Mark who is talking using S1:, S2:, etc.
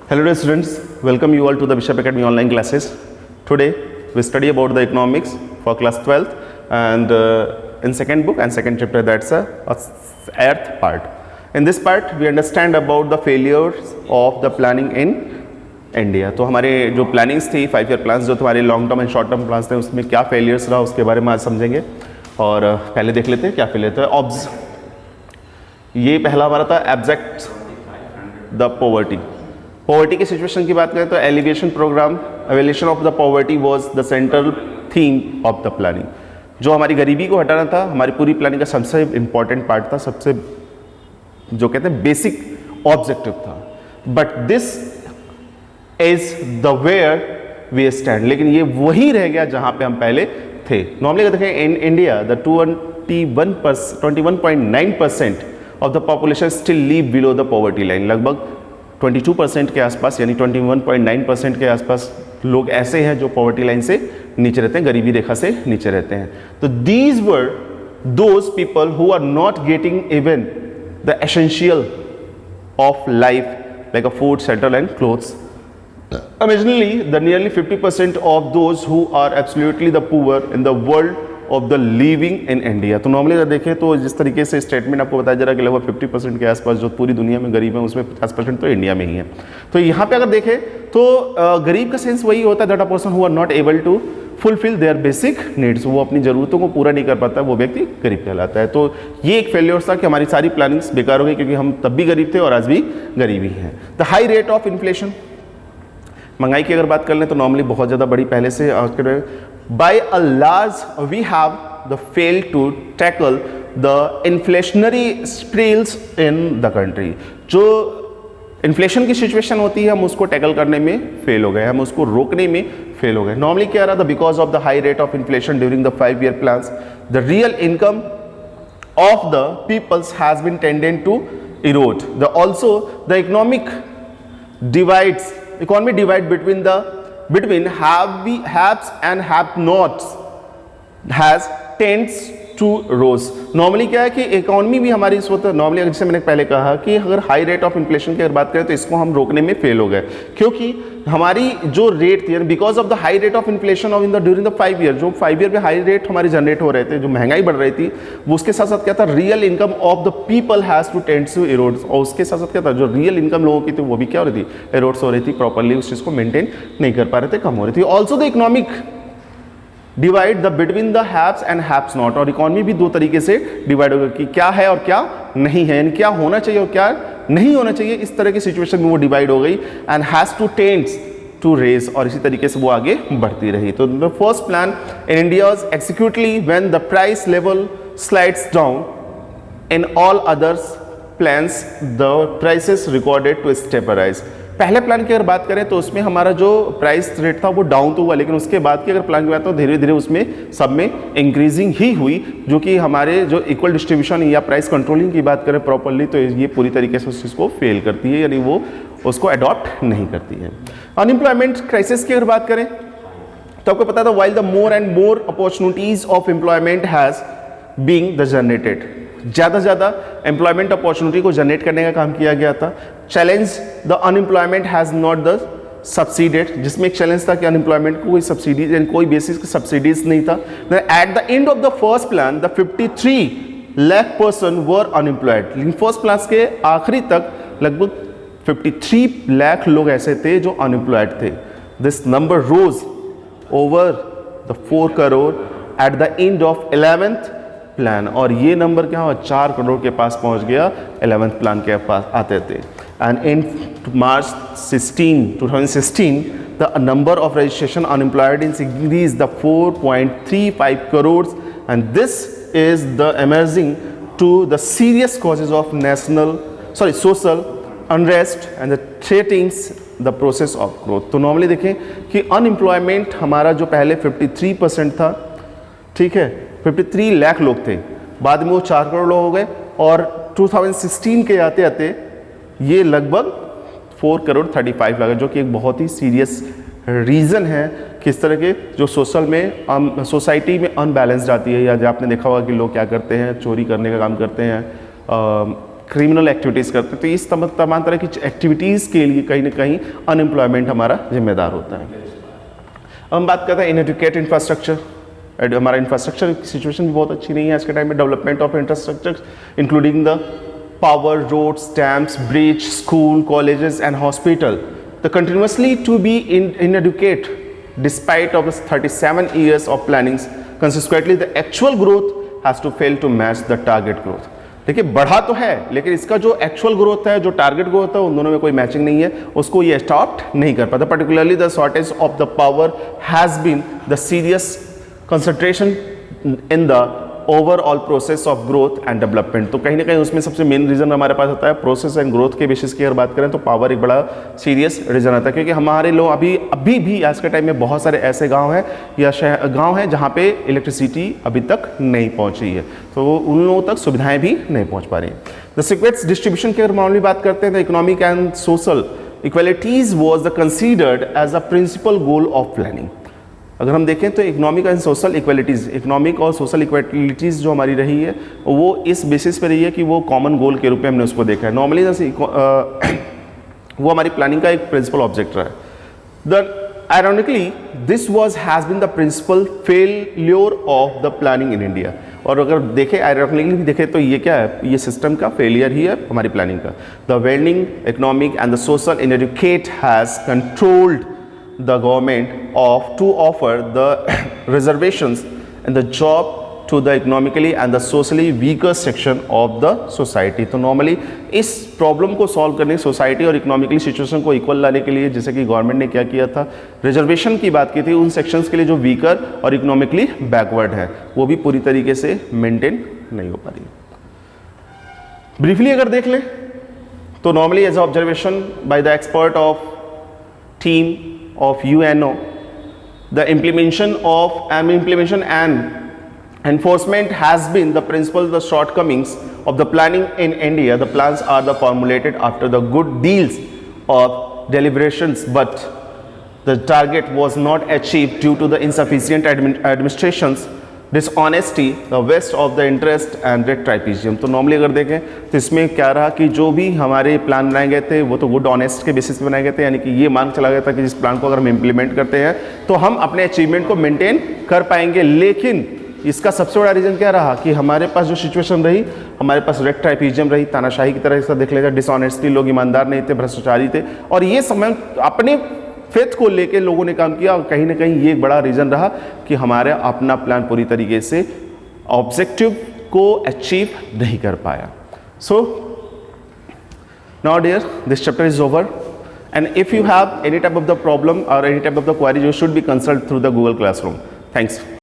S1: Hello dear students, welcome you all to the Bishop Academy online classes. Today we study about the economics for class 12th and in second book and second chapter, that's a eighth part. In this part we understand about the failures of the planning in India. तो हमारे जो plannings थी 5 year plans जो तुम्हारे long term and short term plans थे उसमें क्या failures रहा उसके बारे में आज समझेंगे. और पहले देख लेते हैं क्या फेलियर था. ऑब्स ये पहला हमारा था एब्जेक्ट द पॉवर्टी की सिचुएशन की बात करें तो alleviation programme evaluation of the poverty was the central theme of the planning. जो हमारी गरीबी को हटाना था हमारी पूरी प्लानिंग का सबसे इंपॉर्टेंट पार्ट था, सबसे जो कहते हैं बेसिक ऑब्जेक्टिव था. But this is the where we stand, लेकिन ये वही रह गया जहां पे हम पहले थे. नॉर्मली अगर देखें in India the 21.9% of the population still leave below the poverty line. लगभग 22% के आसपास यानी 21.9% के आसपास लोग ऐसे हैं जो पॉवर्टी लाइन से नीचे रहते हैं, गरीबी रेखा से नीचे रहते हैं. तो these were those people who are not getting even the essential of life like a food, shelter and clothes. Originally, the nearly 50% of those who are absolutely the poor in the world of the living in India. तो normally अगर देखें तो जिस तरीके से statement आपको बताया जा रहा है कि लगभग 50% के आसपास जो पूरी दुनिया में गरीब है उसमें 50% तो इंडिया में ही है. तो यहाँ पे अगर देखें तो गरीब का सेंस वही होता है that a person who are not able to fulfil their basic needs. वो अपनी ज़रूरतों को पूरा नहीं कर पाता, वो व्यक्ति गरीब कहलाता है. तो ये एक फेलियर था कि हमारी सारी प्लानिंग्स बेकार हो गई क्योंकि हम तब भी गरीब थे और आज भी गरीबी है. The high rate of inflation, महंगाई की अगर बात कर लें तो नॉर्मली बहुत ज़्यादा बड़ी पहले से. By a large we have the fail to tackle the inflationary spirals in the country. जो इन्फ्लेशन की सिचुएशन होती है हम उसको टैकल करने में फेल हो गए, हम उसको रोकने में फेल हो गए. नॉर्मली क्या रहा था, because of the high rate of inflation during the 5 year plans the real income of the peoples has been tended to erode. The also the economic divides economy divide between haves and have-nots has tends to rose. Normally क्या है कि economy भी हमारी इस वक्त normally जैसे मैंने पहले कहा कि अगर हाई रेट ऑफ इन्फ्लेशन की अगर बात करें तो इसको हम रोकने में फेल हो गए क्योंकि हमारी जो रेट थी because of the high rate of inflation of in the during the 5 year, जो 5 ईयर में हाई रेट हमारी जनरेट हो रहे थे, जो महंगाई बढ़ रही थी, वो उसके साथ साथ क्या था, real income of the people has to tend to erode. और उसके साथ साथ क्या था, जो रियल इनकम लोगों की थी वो भी क्या हो रही थी, इरोड्स हो रही थी, प्रॉपरली उस चीज़ को मेंटेन नहीं कर पा रहे थे, कम हो रही थी. Also the economic divide the between the haves and haves not. और इकोनॉमी भी दो तरीके से डिवाइड होगा कि क्या है और क्या नहीं है, यानी क्या होना चाहिए और क्या नहीं होना चाहिए. इस तरह की सिचुएशन में वो डिवाइड हो गई and has to tends to raise, और इसी तरीके से वो आगे बढ़ती रही. तो the first plan in India exactly when the price level slides down in all others plans the prices recorded to stabilize. पहले प्लान की अगर बात करें तो उसमें हमारा जो प्राइस रेट था वो डाउन तो हुआ, लेकिन उसके बाद की अगर प्लान की बात तो धीरे धीरे उसमें सब में इंक्रीजिंग ही हुई, जो कि हमारे जो इक्वल डिस्ट्रीब्यूशन या प्राइस कंट्रोलिंग की बात करें प्रॉपरली तो ये पूरी तरीके से उस चीज़ को फेल करती है, यानी वो उसको अडॉप्ट नहीं करती है. अनएम्प्लॉयमेंट क्राइसिस की अगर बात करें तो आपको पता था while the more and more opportunities of employment has being the generated, ज़्यादा से ज़्यादा एम्प्लॉयमेंट अपॉर्चुनिटी को जनरेट करने का काम किया गया था. Challenge the unemployment has not the subsided, जिसमें एक चैलेंज था कि अनएम्प्लॉयमेंट को कोई सब्सिडीज यानी कोई बेसिस की सब्सिडीज नहीं था. Eight the end of the first plan the 53 lakh person were unemployed. लेकिन फर्स्ट प्लान के आखिरी तक लगभग 53 लाख लोग ऐसे थे जो अनएम्प्लॉयड थे. This number rose over the 4 crore at the end of 11th plan, और ये नंबर क्या हुआ, 4 करोड़ के पास पहुंच गया 11th प्लान के पास आते थे. And in March 2016 the number of registration unemployed increase the 4.35 crore and this is the emerging to the serious causes of social unrest and the threatenings the process of growth. तो normally देखें कि unemployment हमारा जो पहले 53% था, ठीक है, 53 लाख लोग थे, बाद में वो 4 करोड़ लोग हो गए, और 2016 के आते आते ये लगभग 4 करोड़ 35 लाख, जो कि एक बहुत ही सीरियस रीज़न है किस तरह के जो सोसाइटी में अनबैलेंस्ड आती है, या जो आपने देखा होगा कि लोग क्या करते हैं, चोरी करने का काम करते हैं, क्रिमिनल एक्टिविटीज़ करते हैं। तो इस तमाम तरह की एक्टिविटीज़ के लिए कहीं ना कहीं अनएम्प्लॉयमेंट हमारा जिम्मेदार होता है। अब हम बात करते हैं इनएडुकेट इंफ्रास्ट्रक्चर। हमारा इंफ्रास्ट्रक्चर की सिचुएशन भी बहुत अच्छी नहीं है आज के टाइम में। Development of infrastructure including the power, roads, dams, bridge, school, colleges and hospital. The continuously to be inadequate despite of the 37 years of plannings. Consequently, the actual growth has to fail to match the target growth. देखिए बढ़ा तो है लेकिन इसका जो actual growth है, जो target growth है, उन दोनों में कोई मैचिंग नहीं है, उसको ये स्टॉप नहीं कर पाता। Particularly the shortage of the power has been the serious concentration in the overall process of growth and development. तो कहीं ना कहीं उसमें सबसे मेन रीज़न हमारे पास होता है प्रोसेस एंड ग्रोथ के बेसिस की अगर बात करें तो पावर एक बड़ा सीरियस रीज़न आता है, क्योंकि हमारे लोग अभी भी आज के टाइम में बहुत सारे ऐसे गांव हैं या गांव हैं जहां पे इलेक्ट्रिसिटी अभी तक नहीं पहुंची है, तो उन लोगों तक सुविधाएं भी नहीं पहुंच पा रही हैं। द सिक्वेंस डिस्ट्रीब्यूशन की अगर मामूली बात करते हैं तो economic and social equalities was the considered as a principal goal of planning. अगर हम देखें तो economic and social equalities, economic और सोशल इक्वालिटीज़ जो हमारी रही है वो इस बेसिस पे रही है कि वो कॉमन गोल के रूप में हमने उसको देखा है। नॉर्मली जैसे वो हमारी प्लानिंग का एक प्रिंसिपल ऑब्जेक्ट रहा है। The ironically this has been the principal failure of the planning in India. और अगर देखें आयरॉनिकली भी देखें तो ये क्या है, ये सिस्टम का फेलियर ही है हमारी प्लानिंग का। The welding economic and the social inadequate has controlled the government to offer the reservations and the job to the economically and the socially weaker section of the society। तो normally इस problem को solve करने, society और economically situation को equal लाने के लिए जैसे कि गवर्नमेंट ने क्या किया था, रिजर्वेशन की बात की थी उन सेक्शंस के लिए जो वीकर और इकोनॉमिकली बैकवर्ड है, वो भी पूरी तरीके से मेंटेन नहीं हो पा रही। ब्रीफली अगर देख लें तो normally as observation by the expert of team of UNO, the implementation and enforcement has been the principal the shortcomings of the planning in India. The plans are the formulated after the good deals of deliberations, but the target was not achieved due to the insufficient administrations, dishonesty, the waste of the interest and red tapism. तो normally अगर देखें तो इसमें क्या रहा कि जो भी हमारे प्लान बनाए गए थे वो तो गुड ऑनेस्ट के बेसिस पे बनाए गए थे, यानी कि ये मान चला गया था कि जिस प्लान को अगर हम इम्प्लीमेंट करते हैं तो हम अपने अचीवमेंट को मेंटेन कर पाएंगे। लेकिन इसका सबसे बड़ा रीज़न क्या रहा कि हमारे पास जो सिचुएशन रही, हमारे पास रेड ट्राइपीजियम रही, तानाशाही की तरह इसका देख लेगा, डिसऑनेस्टली, लोग ईमानदार नहीं थे, भ्रष्टाचारी थे, और ये समय अपने फेथ को लेके लोगों ने काम किया। और कहीं ना कहीं ये एक बड़ा रीज़न रहा कि हमारे अपना प्लान पूरी तरीके से ऑब्जेक्टिव को अचीव नहीं कर पाया। So now dear this chapter is over and if you have any type of the problem और any type of the query you should be consult through the Google classroom. Thanks.